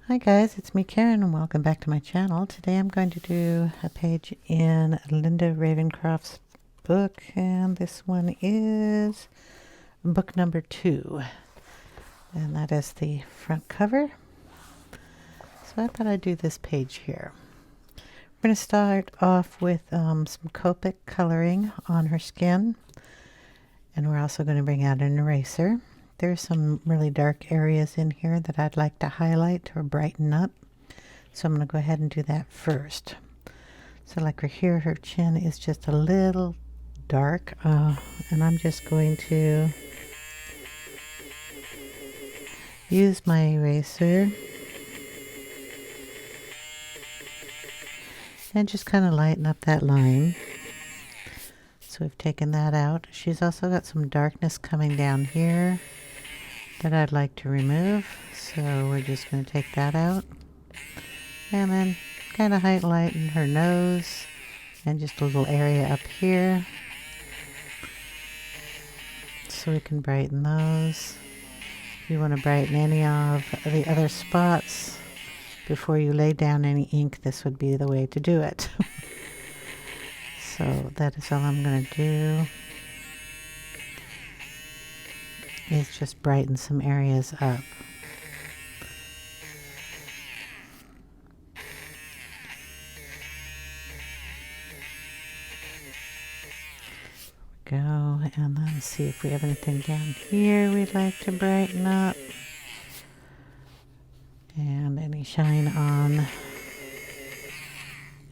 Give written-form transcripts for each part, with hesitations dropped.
Hi guys, it's me Karen and welcome back to my channel. Today I'm going to do a page in Linda Ravenscroft's book, and this one is book number 2, and that is the front cover. So I thought I'd do this page here. We're going to start off with some Copic coloring on her skin, and we're also going to bring out an eraser. There's some really dark areas in here that I'd like to highlight or brighten up. So I'm going to go ahead and do that first. So like right here, her chin is just a little dark. And I'm just going to use my eraser and just kind of lighten up that line. So we've taken that out. She's also got some darkness coming down here that I'd like to remove, so we're just going to take that out and then kind of highlighten her nose and just a little area up here so we can brighten those. If you want to brighten any of the other spots before you lay down any ink, this would be the way to do it. So that is all I'm going to do, is just brighten some areas up. Go, and then see if we have anything down here we'd like to brighten up, and any shine on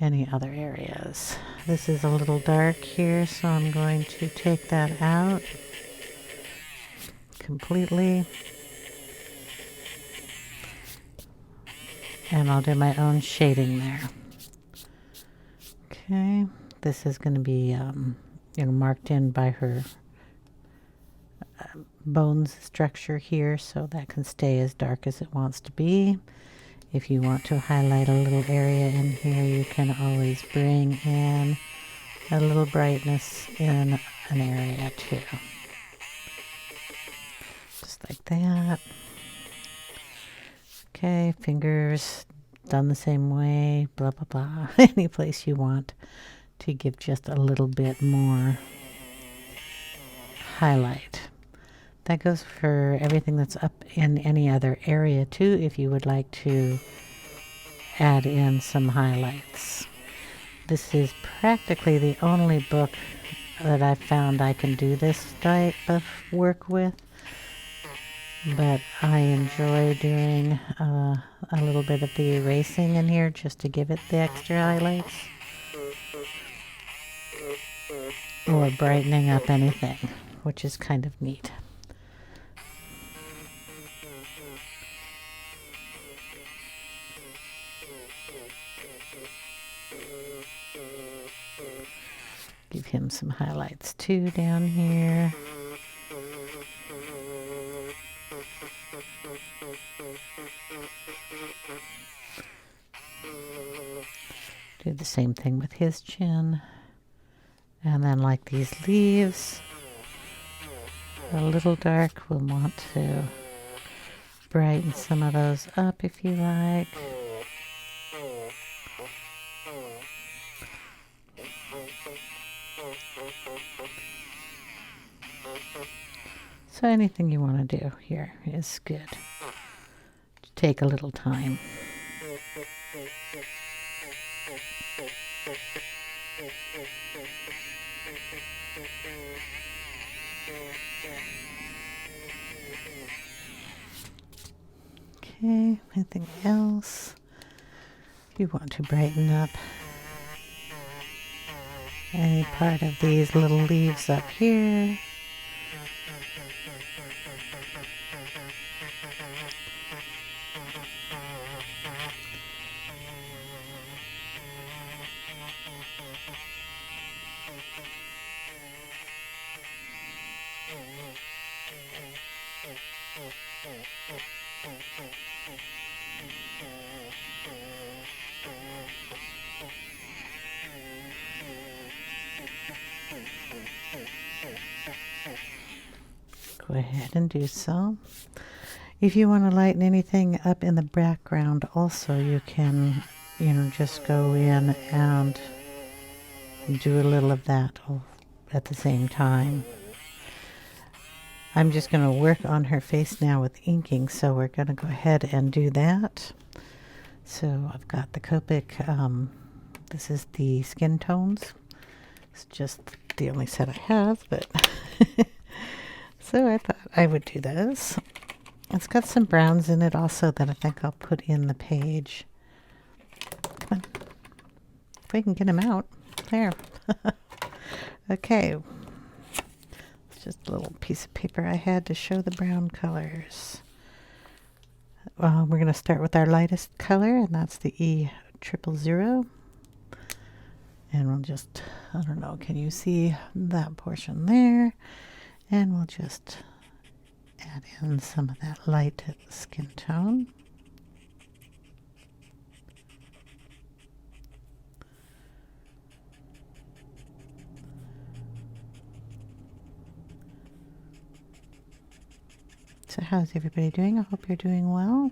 any other areas. This is a little dark here, so I'm going to take that out completely, and I'll do my own shading there. Okay, this is going to be marked in by her bones structure here, so that can stay as dark as it wants to be. If you want to highlight a little area in here, you can always bring in a little brightness in an area too. Just like that. Okay, fingers done the same way, blah blah blah. Any place you want to give just a little bit more highlight. That goes for everything that's up in any other area too, if you would like to add in some highlights. This is practically the only book that I've found I can do this type of work with, but I enjoy doing a little bit of the erasing in here just to give it the extra highlights, or brightening up anything, which is kind of neat. Give him some highlights too down here. Do the same thing with his chin. And then like these leaves, a little dark, we'll want to brighten some of those up if you like. So anything you want to do here is good. Take a little time. Okay, anything else? If you want to brighten up any part of these little leaves up here. Go ahead and do so. If you want to lighten anything up in the background also, you can, just go in and do a little of that at the same time. I'm just going to work on her face now with inking, so we're going to go ahead and do that. So I've got the Copic, this is the Skin Tones. It's just the only set I have, but so I thought I would do those. It's got some browns in it also that I think I'll put in the page. Come on. If we can get them out. There. Okay. It's just a little piece of paper I had to show the brown colors. We're going to start with our lightest color, and that's the E000. And we'll just, I don't know, can you see that portion there? And we'll just add in some of that light skin tone. So how's everybody doing? I hope you're doing well.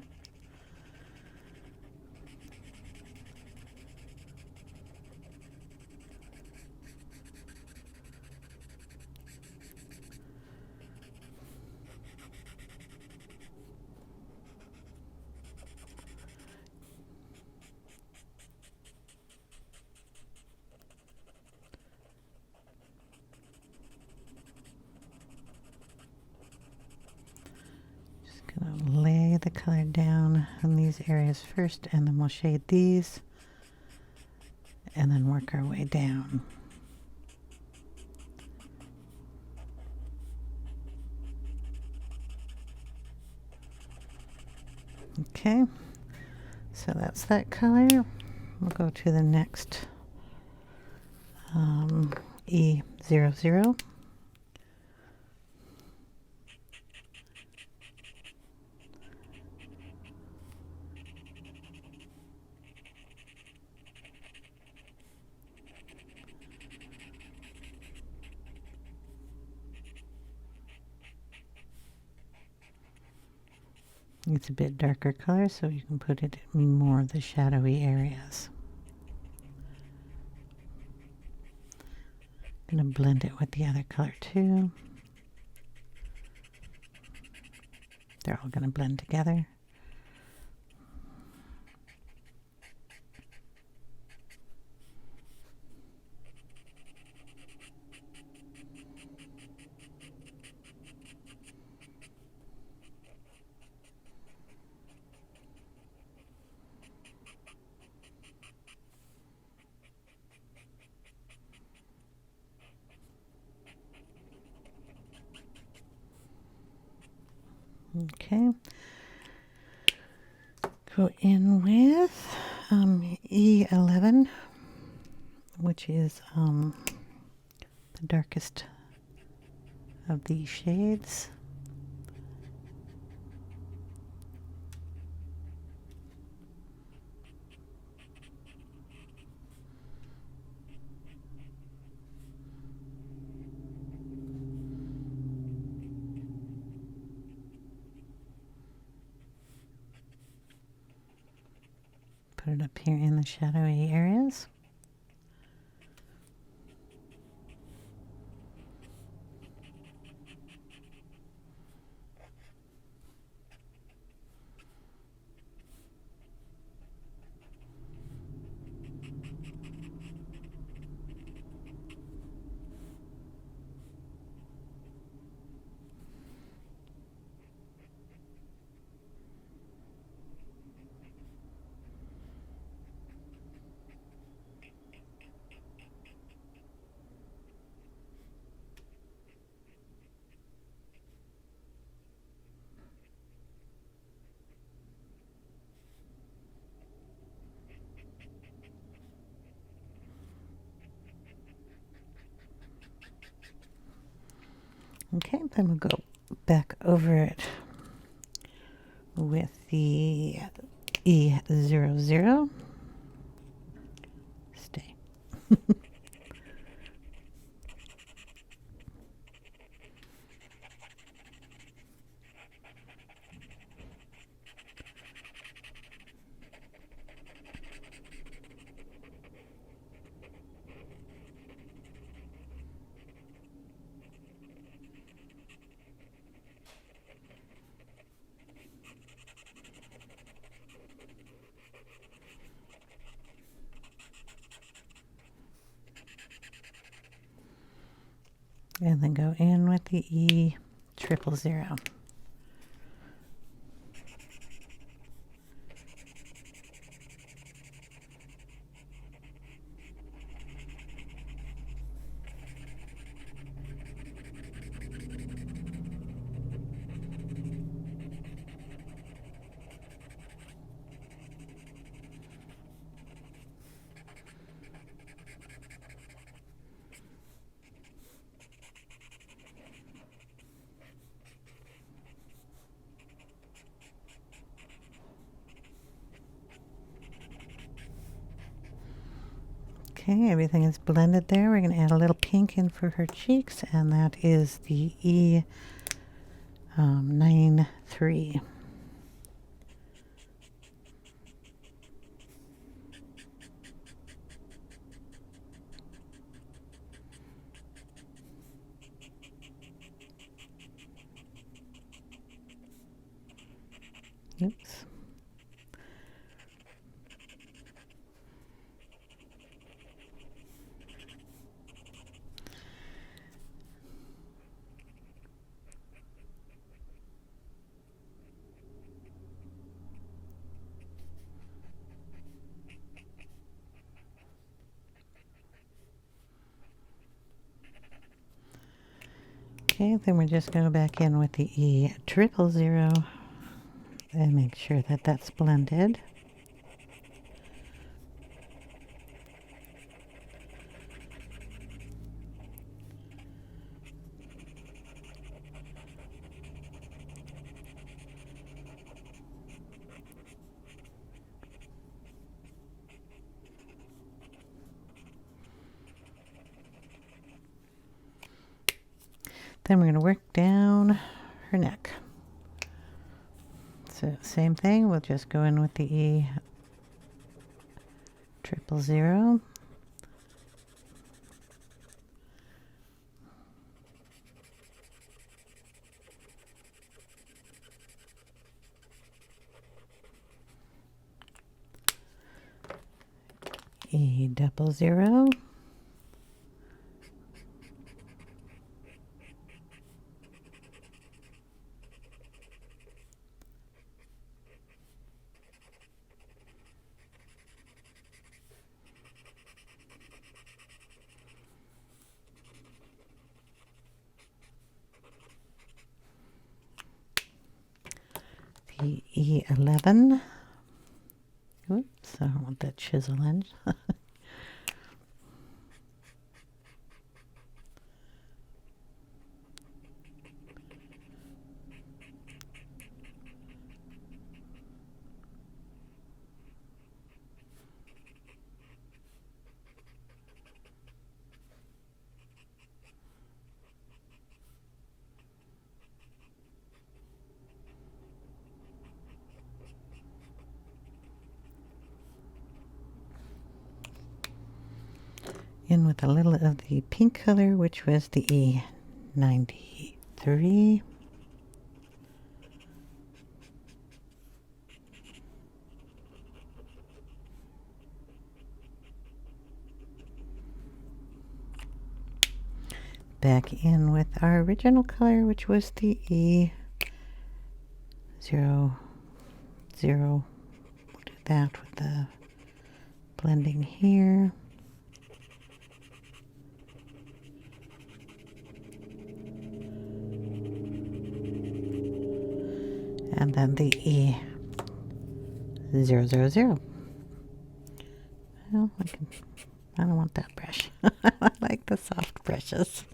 Gonna lay the color down on these areas first, and then we'll shade these and then work our way down. Okay, so that's that color. We'll go to the next E00. It's a bit darker color, so you can put it in more of the shadowy areas. I'm going to blend it with the other color too. They're all going to blend together. Okay, go in with E11, which is the darkest of these shades. Put it up here in the shadowy areas. Okay, then we'll go back over it with the E00. Stay. And then go in with the E triple zero. Okay, everything is blended there. We're going to add a little pink in for her cheeks, and that is the E 9-3. Oops. Okay, then we're just going to go back in with the E triple zero and make sure that that's blended. Then we're going to work down her neck. So same thing, we'll just go in with the E triple zero. E double zero. The E11. Oops, I don't want that chisel in. In with a little of the pink color, which was the E93. Back in with our original color, which was the E00. We'll do that with the blending here. And then the E000. Well, I don't want that brush. I like the soft brushes.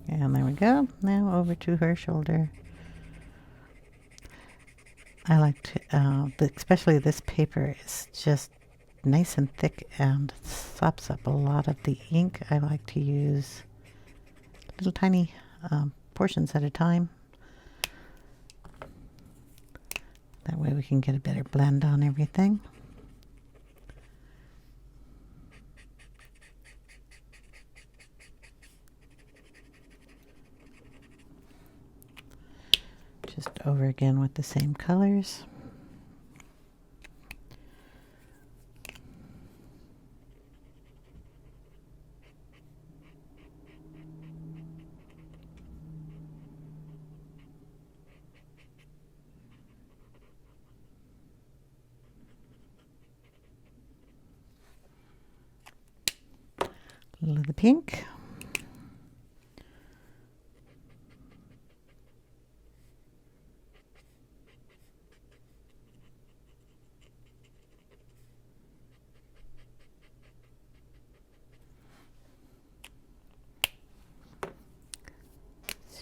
And there we go. Now over to her shoulder. I like to, especially this paper is just nice and thick and sops up a lot of the ink. I like to use little tiny portions at a time. That way we can get a better blend on everything. Just over again with the same colors. A little of the pink.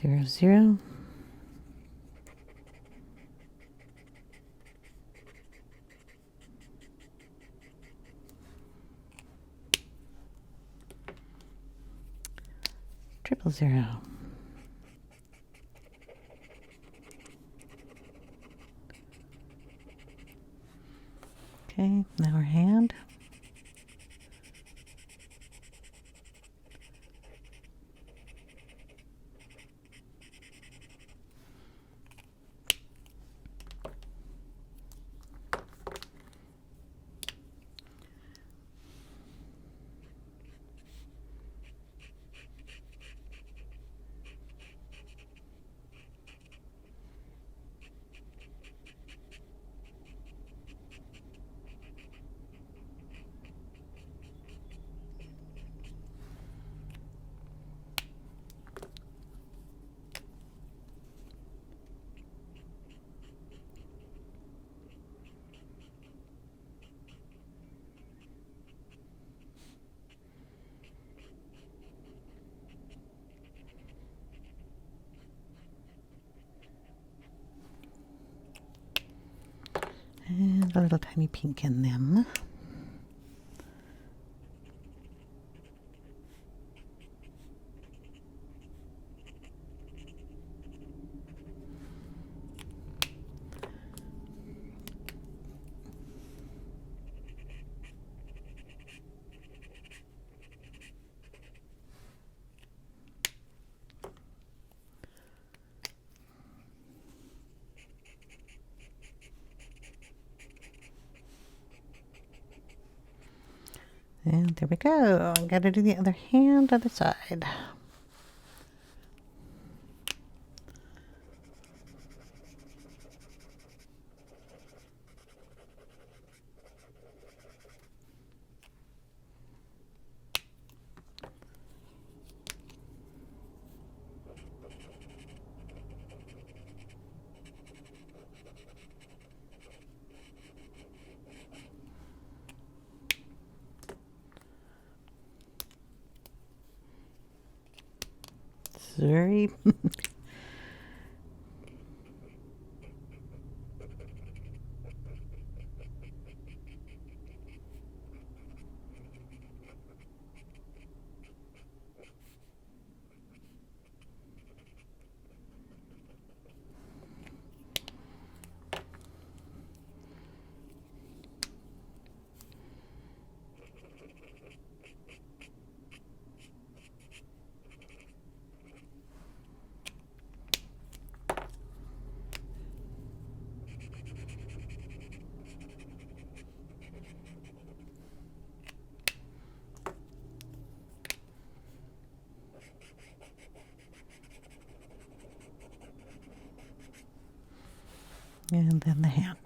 Zero, zero. Triple zero. Okay, now our hand. And a little tiny pink in them. And there we go. Got to do the other hand, other side. Sorry. And then the hand.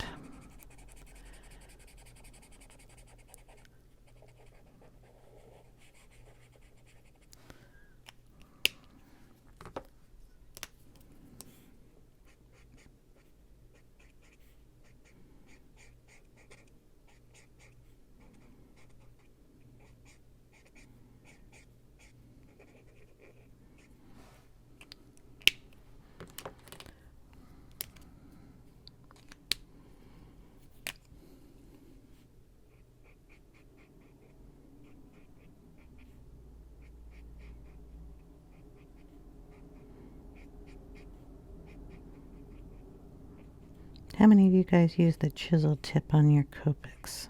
How many of you guys use the chisel tip on your Copics?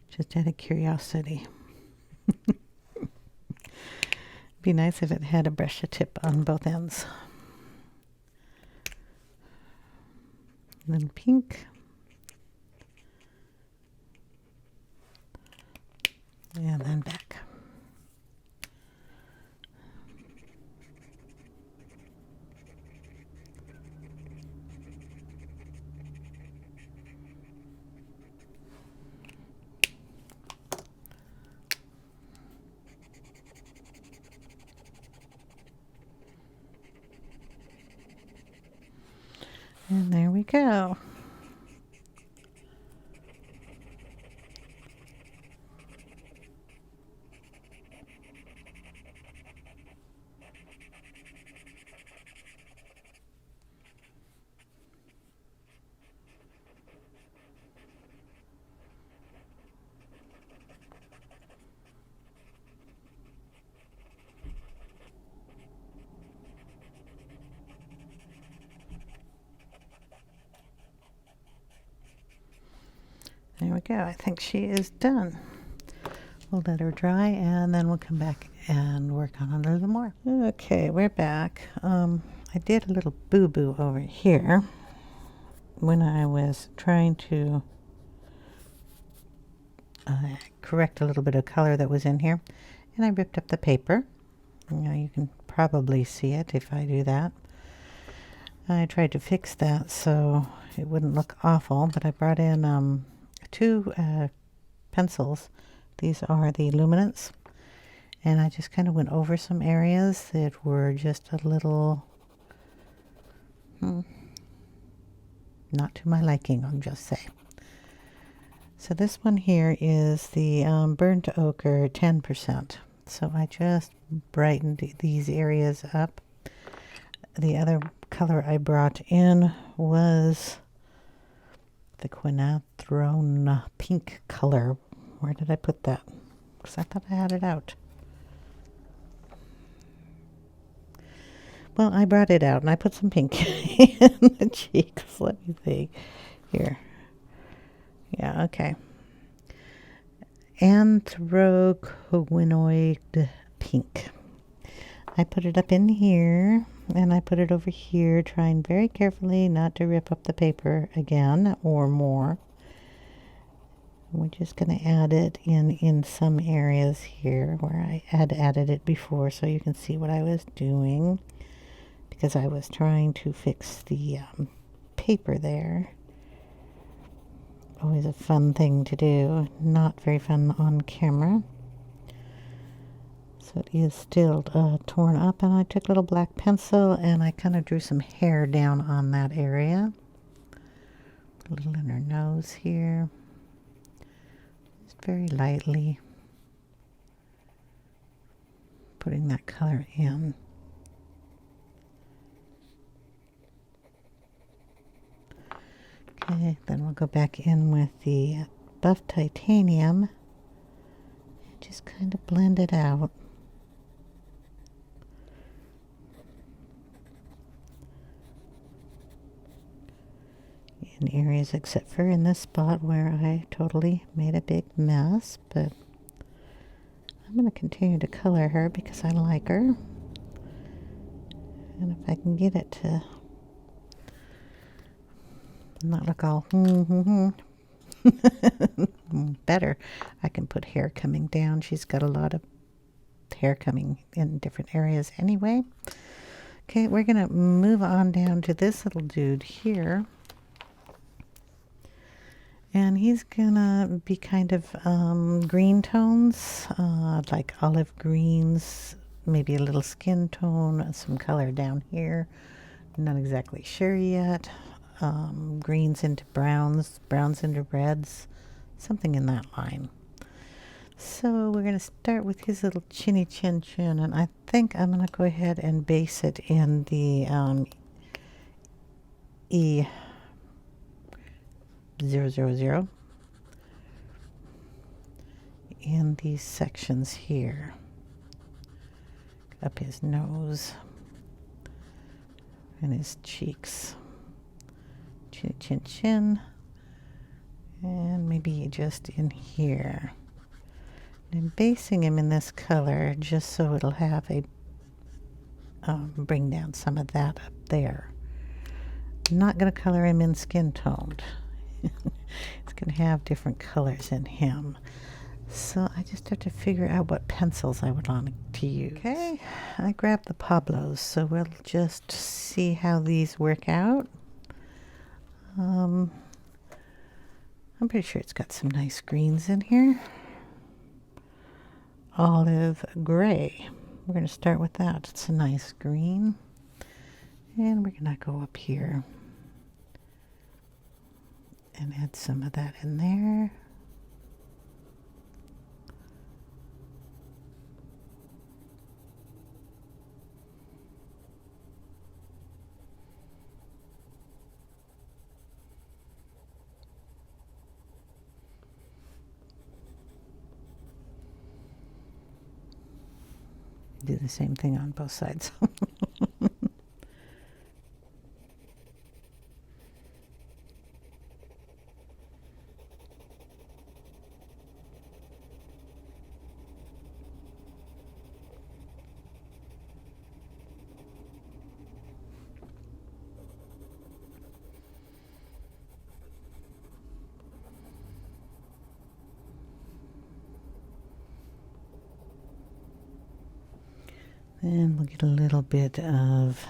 Just out of curiosity. Be nice if it had a brush tip on both ends. And then pink. And then back. And there we go. There we go. I think she is done. We'll let her dry and then we'll come back and work on it a little more. Okay, we're back. I did a little boo-boo over here when I was trying to correct a little bit of color that was in here. And I ripped up the paper. You can probably see it if I do that. I tried to fix that so it wouldn't look awful, but I brought in two pencils. These are the Luminance, and I just kind of went over some areas that were just a little not to my liking, I'll just say. So this one here is the burnt ochre 10%. So I just brightened these areas up. The other color I brought in was the quinacridone pink color. Where did I put that? Because I thought I had it out. Well, I brought it out and I put some pink in the cheeks. Let me see. Here. Yeah, okay. Anthraquinoid pink. I put it up in here and I put it over here, trying very carefully not to rip up the paper again or more. We're just going to add it in some areas here where I had added it before, so you can see what I was doing, because I was trying to fix the paper there. Always a fun thing to do, not very fun on camera. So it is still torn up, and I took a little black pencil and I kind of drew some hair down on that area. A little in her nose here. Just very lightly putting that color in. Okay, then we'll go back in with the buff titanium and just kind of blend it out. In areas except for in this spot where I totally made a big mess, but I'm going to continue to color her because I like her. And if I can get it to not look all better, I can put hair coming down. She's got a lot of hair coming in different areas anyway. Okay, we're going to move on down to this little dude here. And he's gonna be kind of green tones, like olive greens, maybe a little skin tone, some color down here. Not exactly sure yet. Greens into browns, browns into reds, something in that line. So we're gonna start with his little chinny chin chin, and I think I'm gonna go ahead and base it in the E000 in these sections here, up his nose and his cheeks, chin chin chin, and maybe just in here. And I'm basing him in this color just so it'll have a bring down some of that up there. I'm not going to color him in skin toned. It's going to have different colors in him. So I just have to figure out what pencils I would want to use. Okay, I grabbed the Pablos, so we'll just see how these work out. I'm pretty sure it's got some nice greens in here. Olive gray. We're going to start with that. It's a nice green. And we're going to go up here and add some of that in there. Do the same thing on both sides. And we'll get a little bit of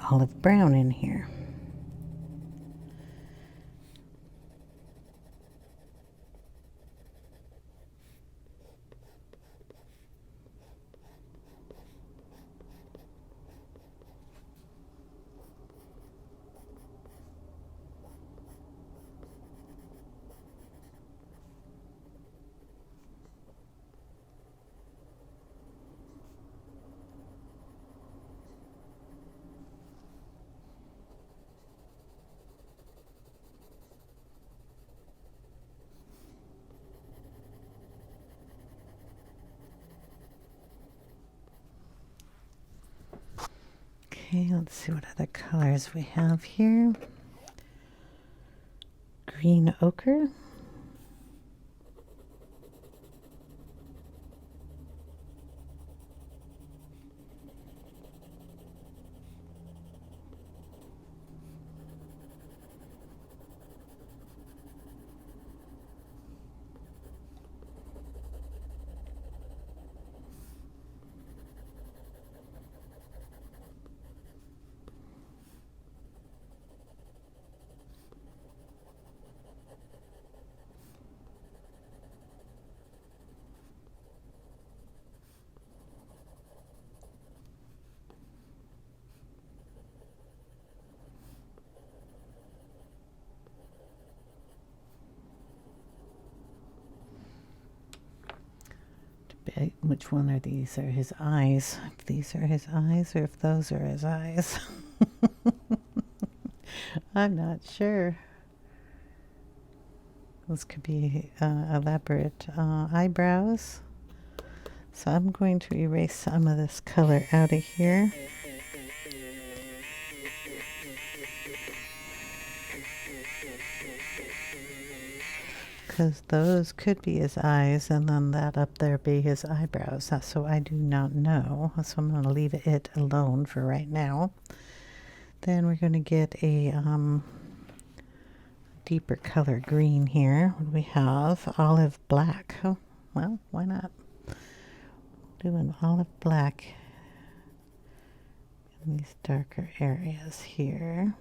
olive brown in here. Okay, let's see what other colors we have here. Green ochre. Which one are these? Are his eyes? If these are his eyes or if those are his eyes. I'm not sure. This could be elaborate eyebrows. So I'm going to erase some of this color out of here. Because those could be his eyes, and then that up there be his eyebrows. So I do not know. So I'm going to leave it alone for right now. Then we're going to get a deeper color green here. What do we have? Olive black. Oh, well, why not? Do an olive black in these darker areas here.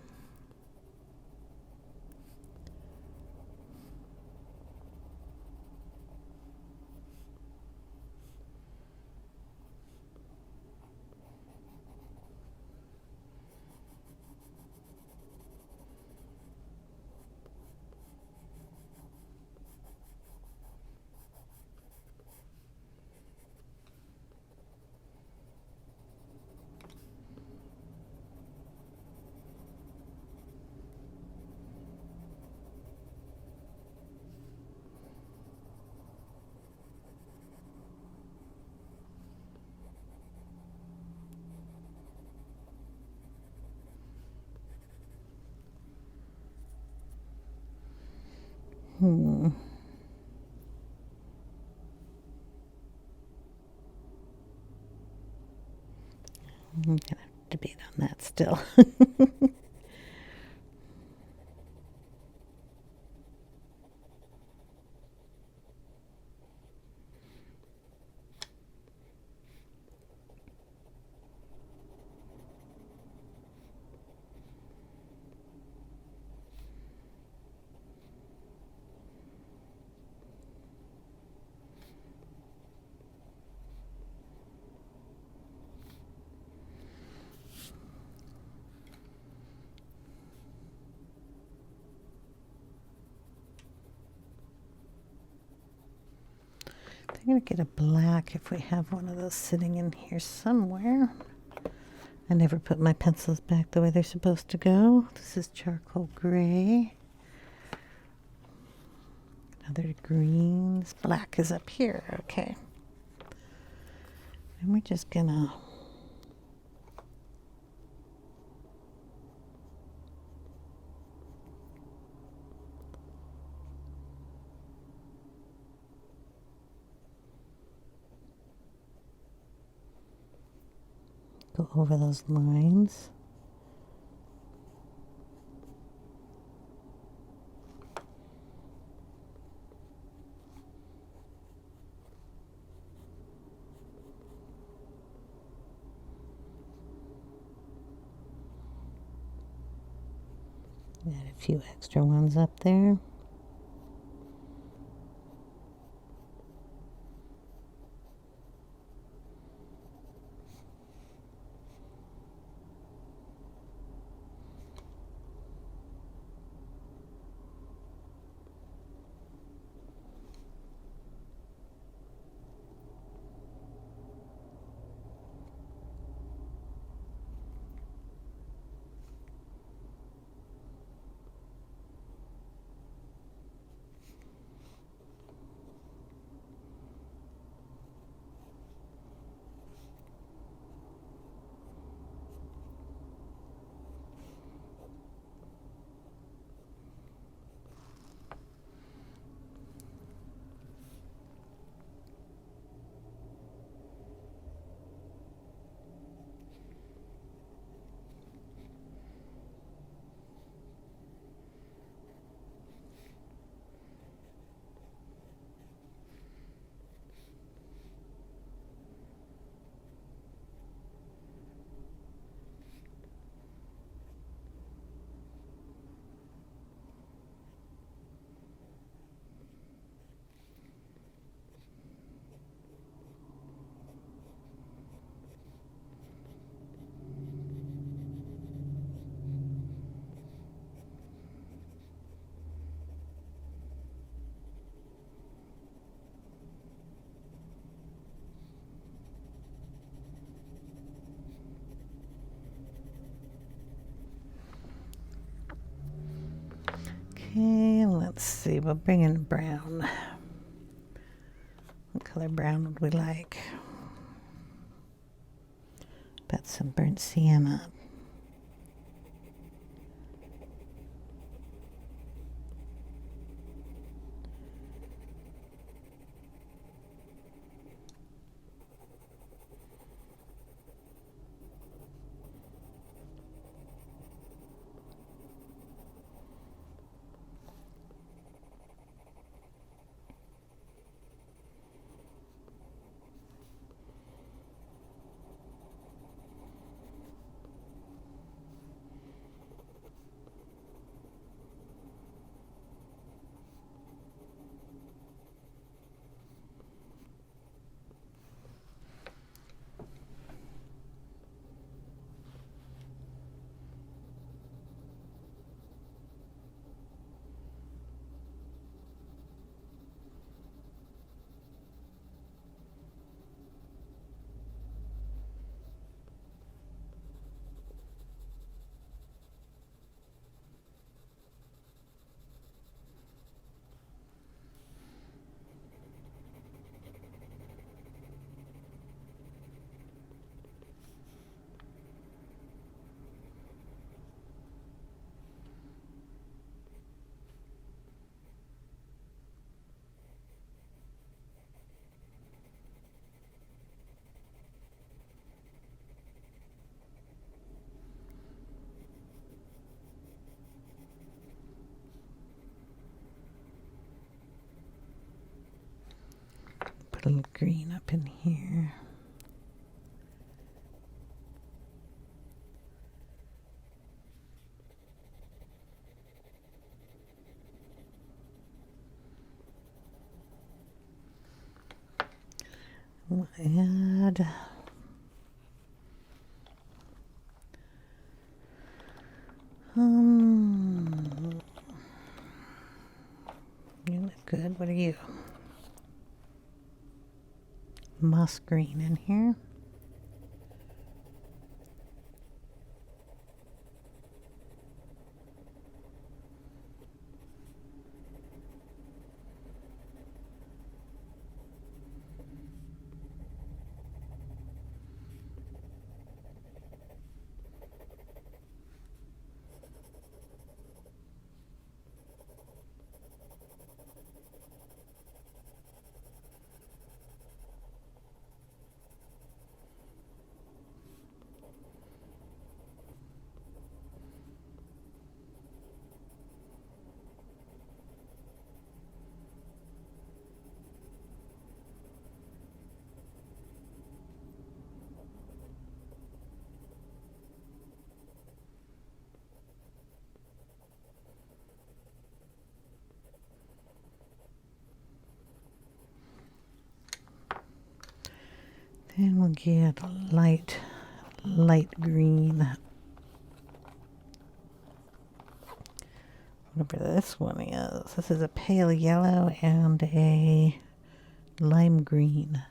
I'm gonna have to debate still. I'm going to get a black if we have one of those sitting in here somewhere. I never put my pencils back the way they're supposed to go. This is charcoal gray. Another greens. Black is up here. Okay. And we're just going to go over those lines. Add a few extra ones up there. Okay, let's see. We'll bring in brown. What color brown would we like? About some burnt sienna. a little green up in here. We'll add you look good. What are you? Moss green in here. Then we'll get light green. Whatever this one is. This is a pale yellow and a lime green.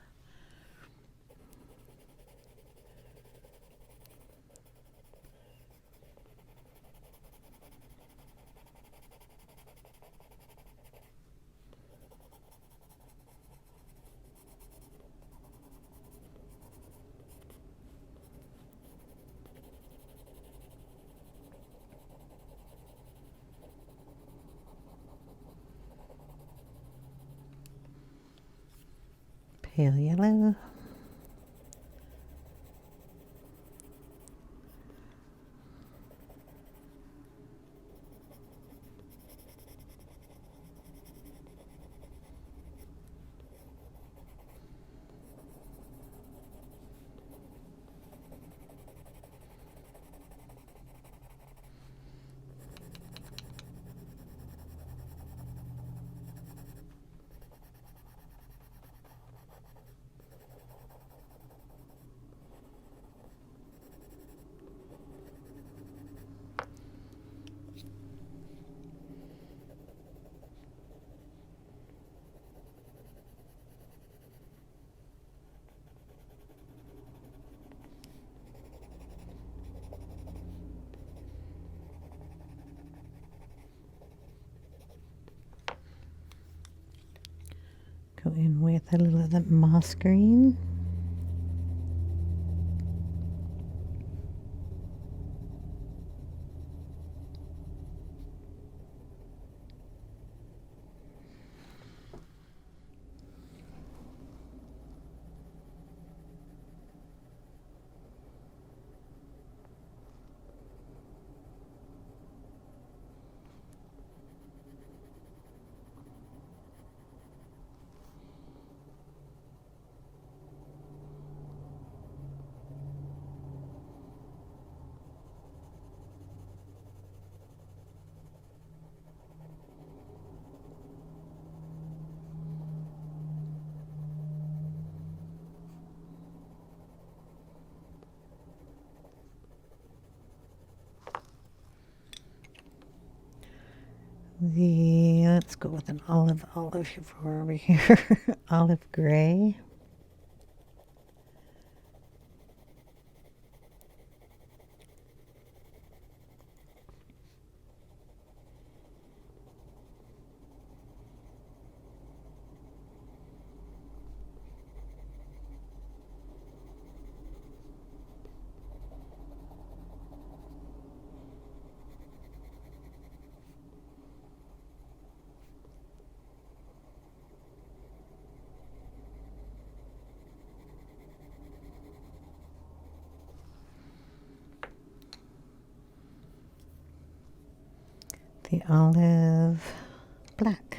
Pale yellow. Go in with a little of the moss green. Let's go with an olive over here. Olive gray. The olive black.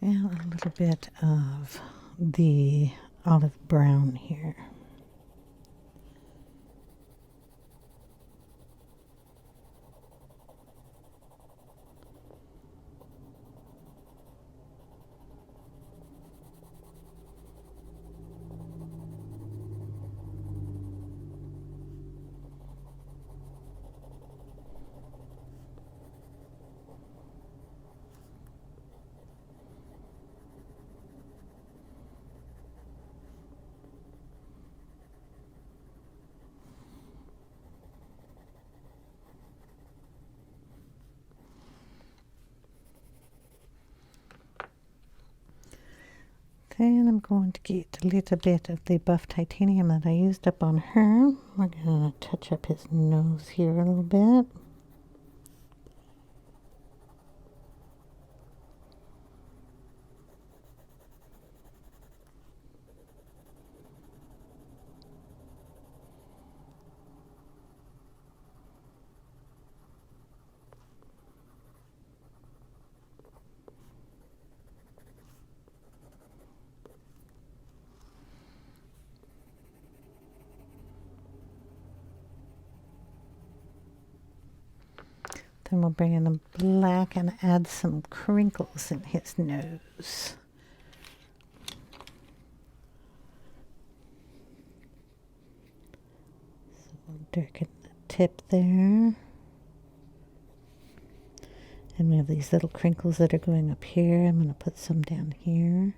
And a little bit of the olive brown here. Then I'm going to get a little bit of the buff titanium that I used up on her. We're going to touch up his nose here a little bit. Then we'll bring in the black and add some crinkles in his nose. So we'll darken the tip there. And we have these little crinkles that are going up here. I'm going to put some down here.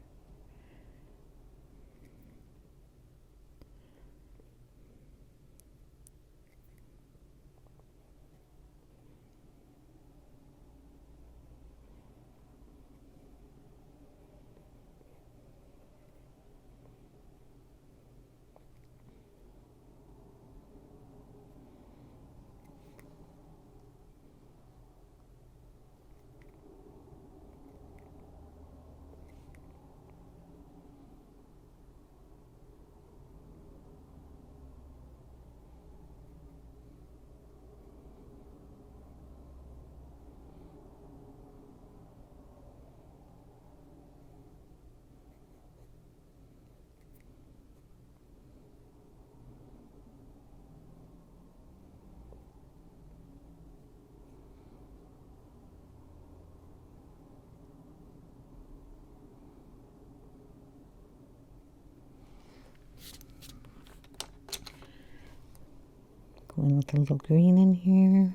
Going with a little green in here.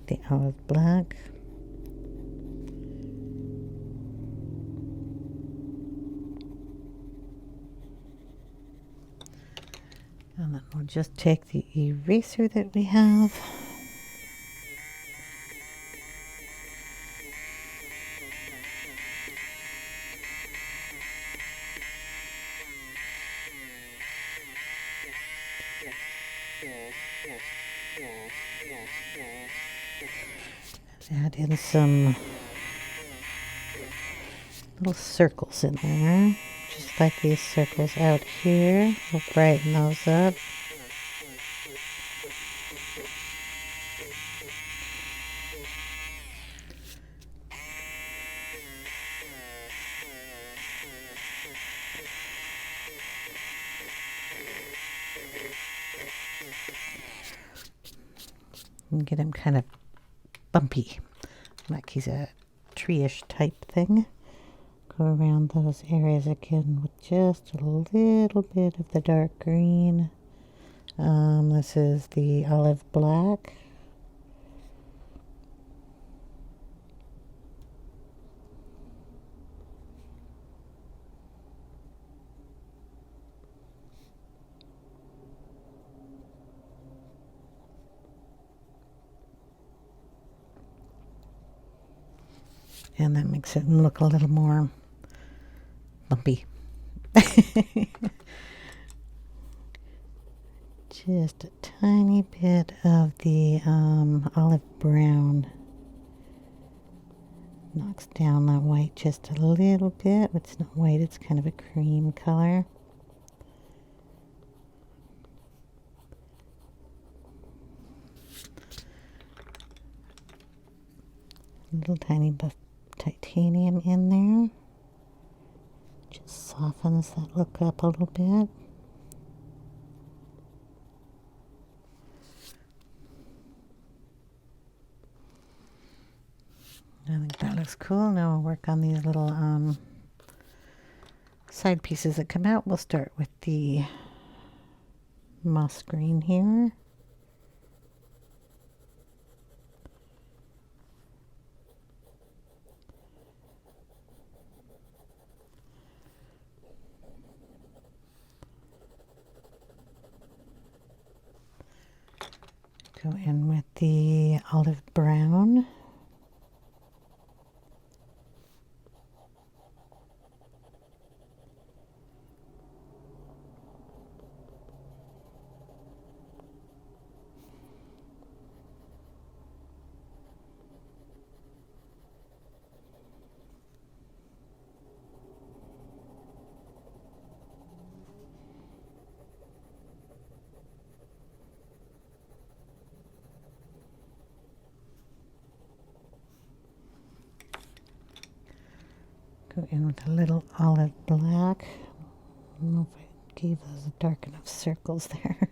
The olive black. And then we'll just take the eraser that we have. Add in some little circles in there, just like these circles out here. We'll brighten those up. And get him kind of bumpy, like he's a tree-ish type thing. Go around those areas again with just a little bit of the dark green. This is the olive black. And that makes it look a little more bumpy. Just a tiny bit of the olive brown knocks down that white just a little bit. It's not white, it's kind of a cream color. Little tiny buff titanium in there. Just softens that look up a little bit. I think that looks cool. Now we'll work on these little side pieces that come out. We'll start with the moss green here. Go in with the olive brown. Go in with a little olive black. I don't know if I gave those dark enough circles there.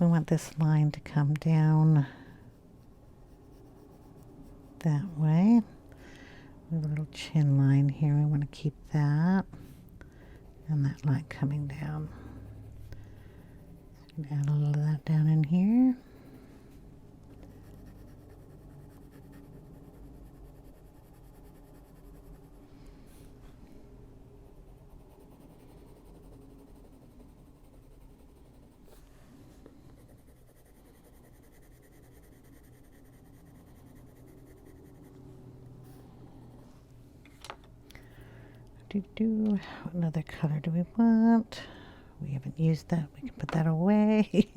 We want this line to come down that way. We have a little chin line here. We want to keep that. And that line coming down. So add a little of that down in here. What another color do we want? We haven't used that. We can put that away.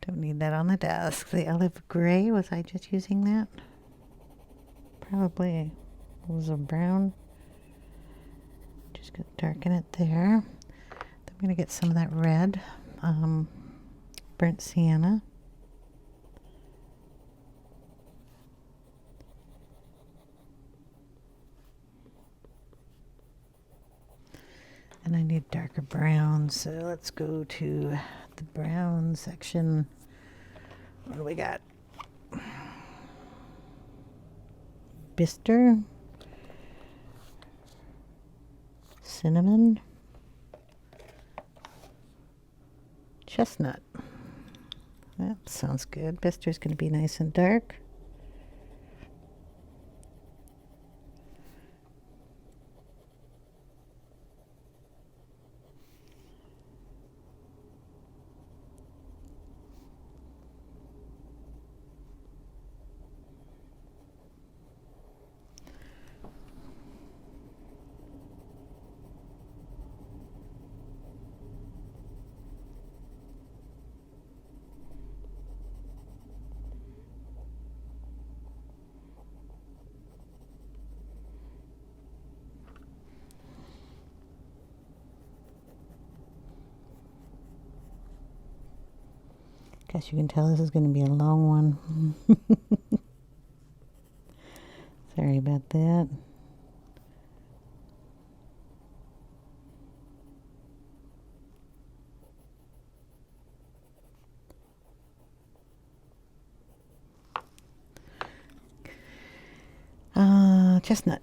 Don't need that on the desk. The olive gray, was I just using that? Probably. It was a brown. Just gonna darken it there. Then I'm gonna get some of that red, burnt sienna. And I need darker brown, so let's go to the brown section. What do we got? Bistre, cinnamon, chestnut. That sounds good. Bistre's going to be nice and dark. Guess you can tell this is going to be a long one. Sorry about that. Chestnut.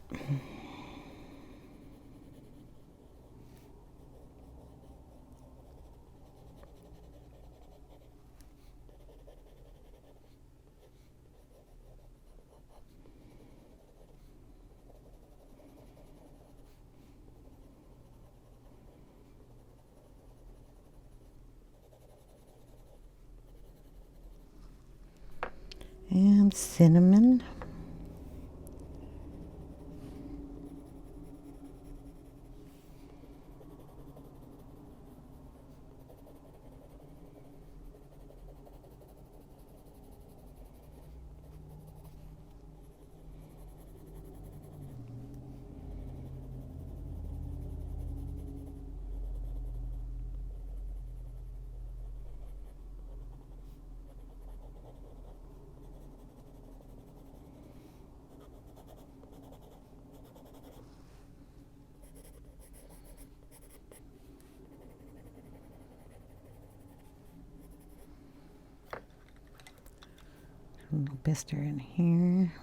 And cinnamon. Bistre in here.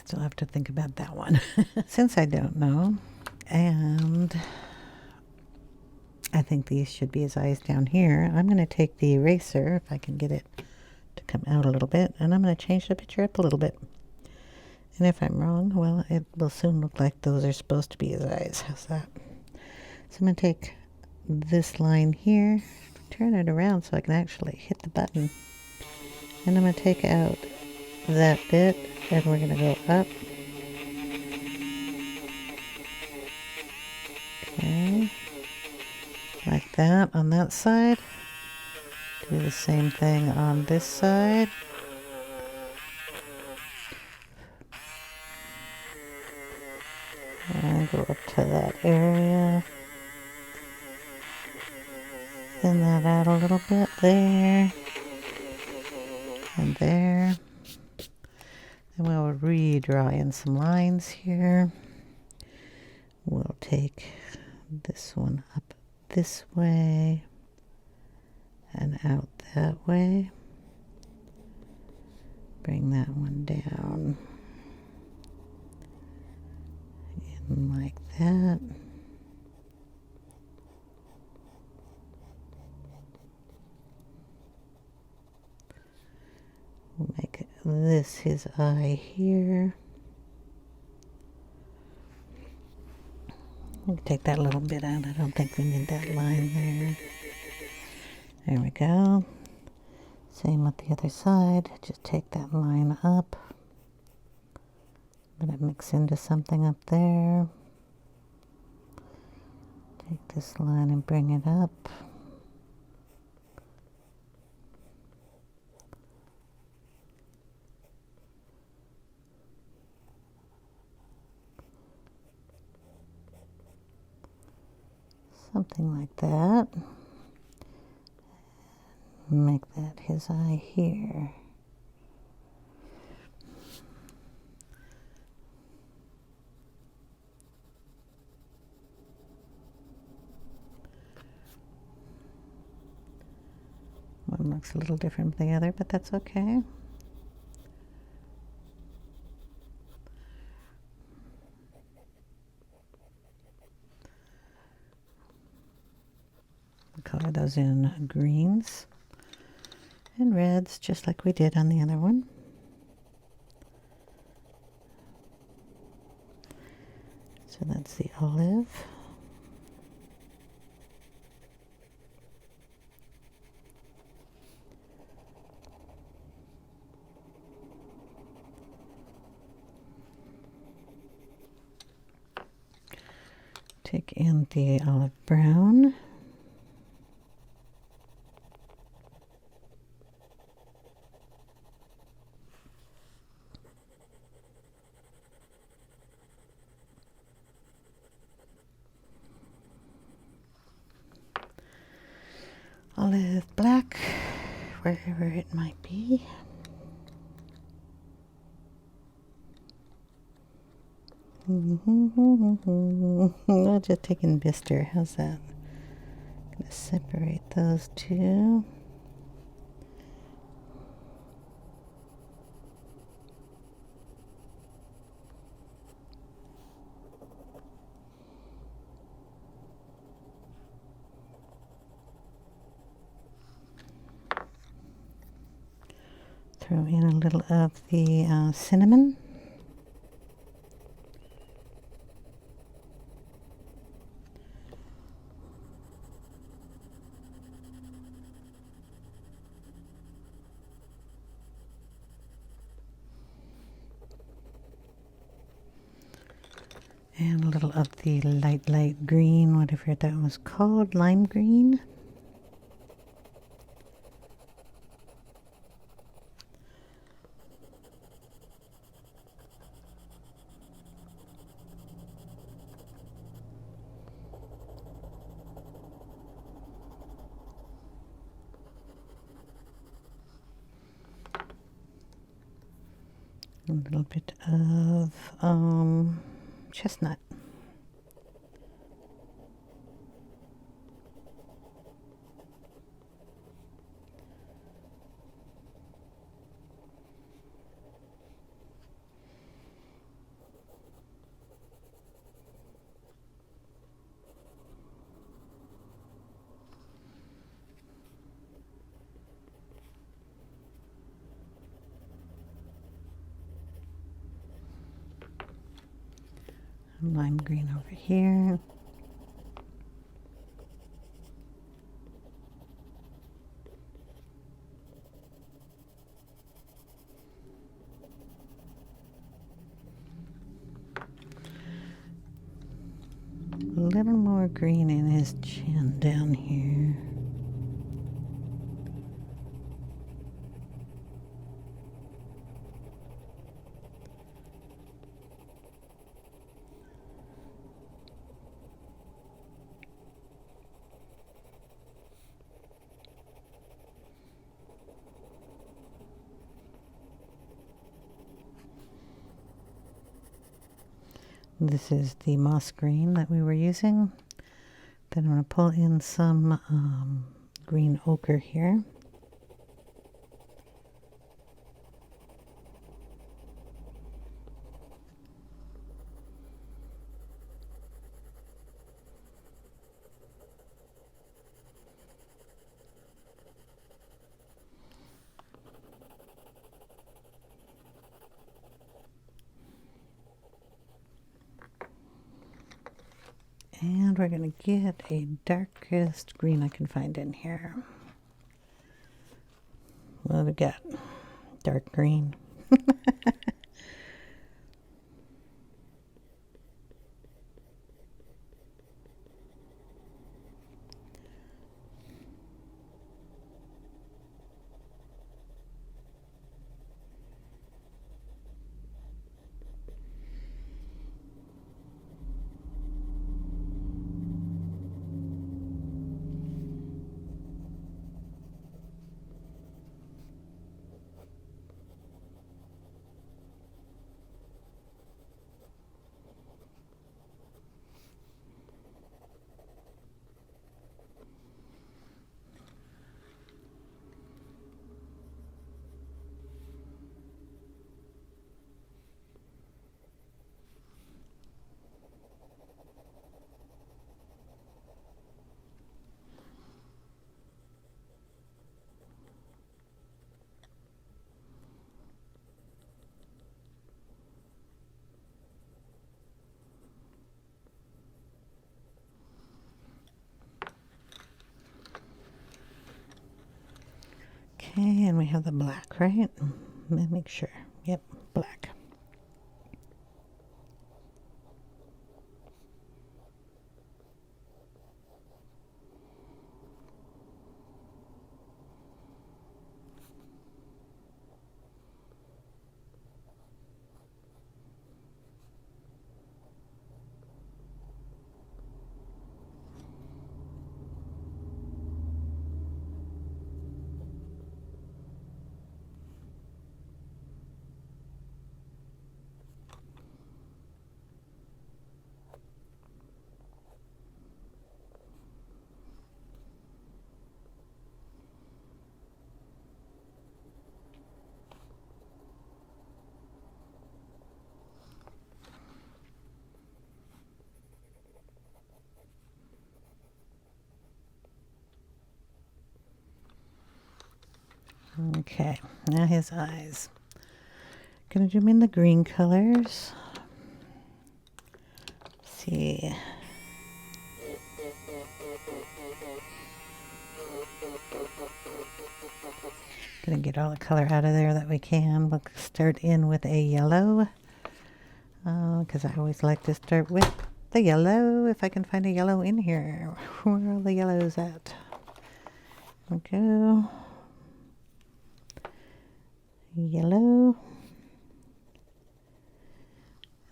Still have to think about that one since I don't know. And I think these should be his eyes down here. I'm going to take the eraser, if I can get it to come out a little bit, and I'm going to change the picture up a little bit. And if I'm wrong, well, it will soon look like those are supposed to be his eyes. How's that? So I'm going to take this line here, turn it around so I can actually hit the button. And I'm going to take out that bit, and we're going to go up. Okay. Like that on that side. Do the same thing on this side. And go up to that area. Thin that out a little bit there. And there. Then we'll redraw in some lines here. We'll take this one up this way and out that way. Bring that one down. In like that. We'll make this his eye here. We'll take that little bit out. I don't think we need that line there. There we go. Same with the other side. Just take that line up. Let it mix into something up there. Take this line and bring it up. Something like that. Make that his eye here. One looks a little different from the other, but that's okay. Color those in greens and reds, just like we did on the other one. So that's the olive. Take in the olive brown. Olive black, wherever it might be. I'll just take in Bistre. How's that? I'm going to separate those two. Throw in a little of the cinnamon. And a little of the light green, whatever that was called, lime green. A little bit of chestnut. Lime green over here. A little more green in his chin down here. This is the moss green that we were using. Then I'm going to pull in some green ochre here. And we're going to get a darkest green I can find in here. What do we got? Dark green. Okay, and we have the black, right? Let me make sure. Yep, black. Okay, now his eyes. Gonna zoom in the green colors. Let's see. Gonna get all the color out of there that we can. We'll start in with a yellow. Because I always like to start with the yellow. If I can find a yellow in here. Where are all the yellows at? There we go. Yellow.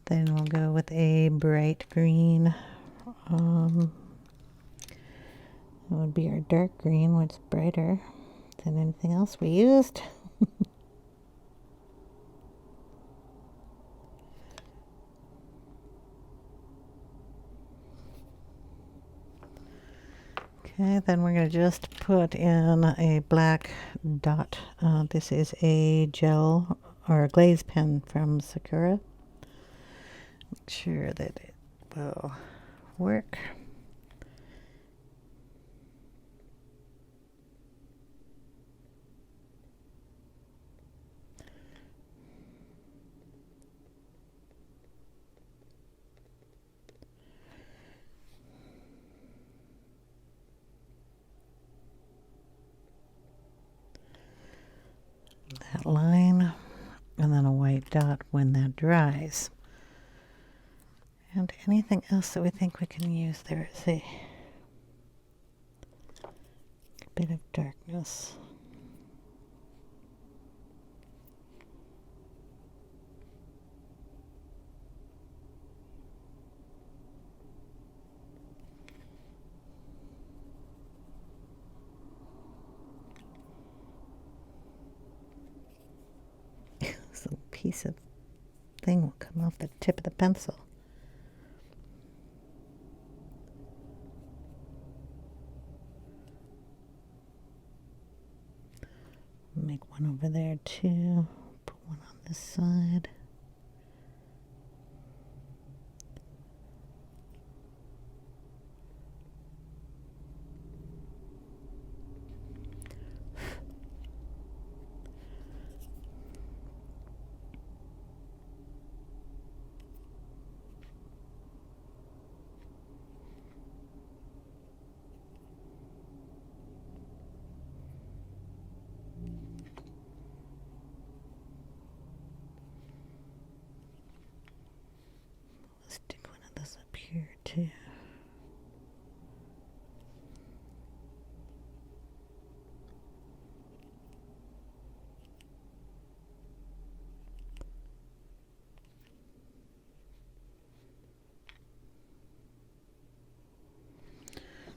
Then we'll go with a bright green. That would be our dark green, which is brighter than anything else we used. Okay, then we're going to just put in a black dot. This is a gel or a glaze pen from Sakura. Make sure that it will work. That line, and then a white dot when that dries. And anything else that we think we can use, there is a bit of darkness. This little piece of thing will come off the tip of the pencil. Make one over there too. Put one on this side. Stick one of those up here too.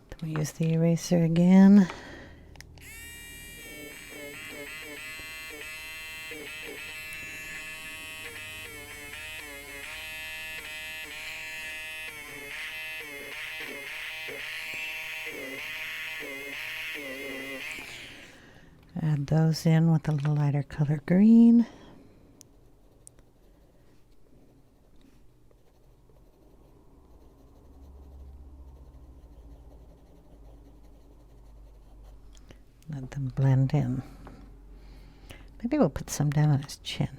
Then we use the eraser again. Add those in with a little lighter color green. Let them blend in. Maybe we'll put some down on his chin.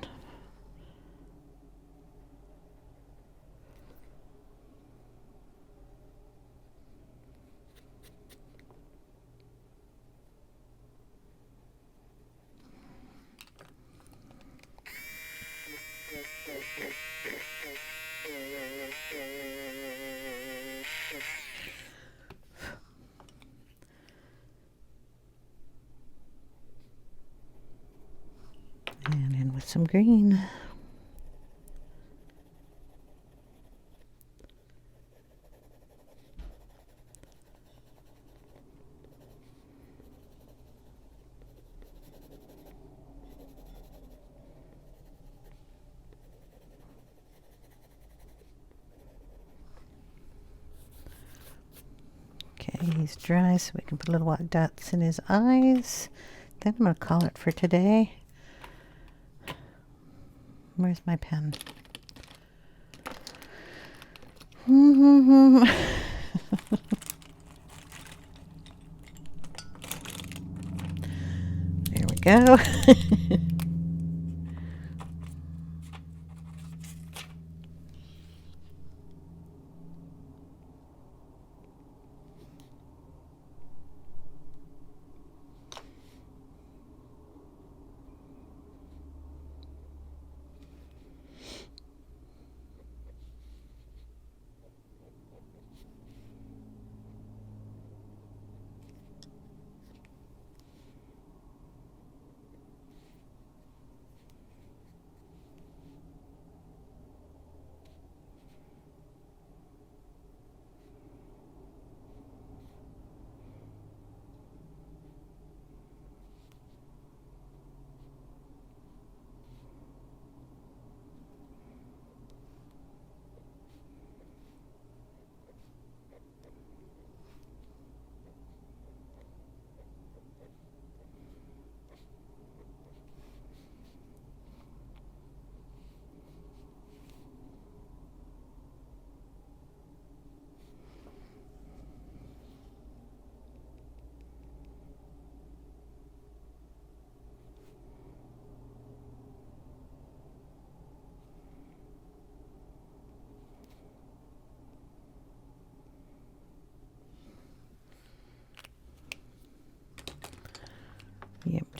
And in with some green. Okay, he's dry, so we can put little white dots in his eyes. Then I'm going to call it for today. Where's my pen? There we go.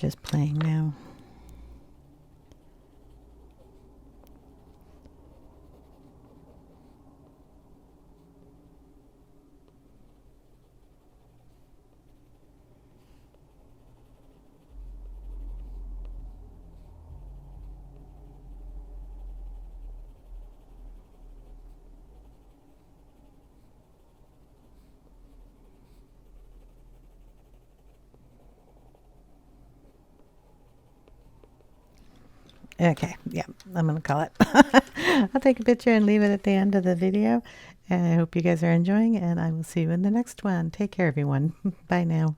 just playing now. Okay, yeah, I'm going to call it. I'll take a picture and leave it at the end of the video. And I hope you guys are enjoying, and I will see you in the next one. Take care, everyone. Bye now.